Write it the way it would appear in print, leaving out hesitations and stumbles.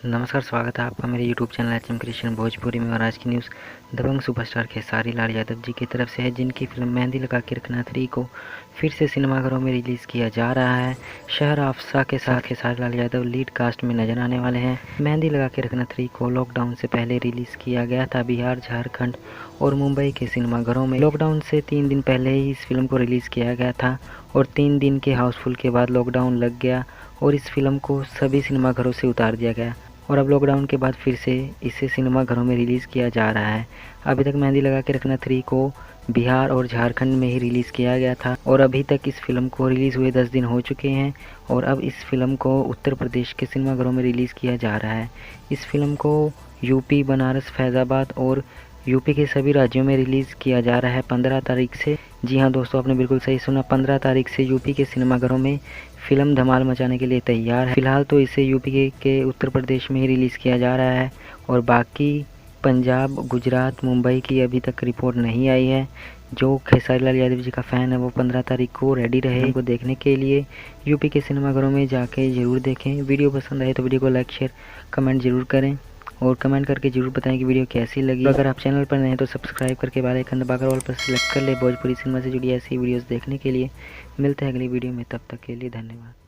नमस्कार, स्वागत है आपका मेरे YouTube channel H M creation Bhojpuri में। और आज की न्यूज़ दबंग सुपरस्टार खेसारी लाल यादव जी की तरफ से है, जिनकी फिल्म मेहंदी लगा के रखना 3 को फिर से सिनेमाघरों में रिलीज़ किया जा रहा है। शहर आफ्सा के साथ खेसारी लाल यादव लीड कास्ट में नजर आने वाले हैं। मेहंदी लगा के रखना 3 को लॉकडाउन से पहले रिलीज़ किया गया था बिहार, झारखंड और मुंबई के सिनेमाघरों में। लॉकडाउन से 3 दिन पहले ही इस फिल्म को रिलीज़ किया गया था और 3 दिन के हाउसफुल के बाद लॉकडाउन लग गया और इस फिल्म को सभी सिनेमाघरों से उतार दिया गया और अब लॉकडाउन के बाद फिर से इसे सिनेमाघरों में रिलीज़ किया जा रहा है। अभी तक मेहंदी लगा के रखना 3 को बिहार और झारखंड में ही रिलीज़ किया गया था और अभी तक इस फिल्म को रिलीज़ हुए 10 दिन हो चुके हैं और अब इस फिल्म को उत्तर प्रदेश के सिनेमाघरों में रिलीज़ किया जा रहा है। इस फिल्म को यूपी, बनारस, फैज़ाबाद और यूपी के सभी राज्यों में रिलीज़ किया जा रहा है 15 तारीख से। जी हाँ दोस्तों, आपने बिल्कुल सही सुना, 15 तारीख से यूपी के सिनेमाघरों में फिल्म धमाल मचाने के लिए तैयार है। फिलहाल तो इसे यूपी के उत्तर प्रदेश में ही रिलीज़ किया जा रहा है और बाकी पंजाब, गुजरात, मुंबई की अभी तक रिपोर्ट नहीं आई है। जो खेसारी लाल यादव जी का फ़ैन है वो 15 तारीख को रेडी रहे उनको देखने के लिए। यूपी के सिनेमाघरों में जाके ज़रूर देखें। वीडियो पसंद आए तो वीडियो को लाइक, शेयर, कमेंट ज़रूर करें और कमेंट करके ज़रूर बताएं कि वीडियो कैसी लगी। अगर आप चैनल पर नए हैं तो सब्सक्राइब करके बेल आइकन दबाकर ऑल पर सेलेक्ट कर ले भोजपुरी सिनेमा से जुड़ी ऐसी वीडियोस देखने के लिए। मिलते हैं अगली वीडियो में, तब तक के लिए धन्यवाद।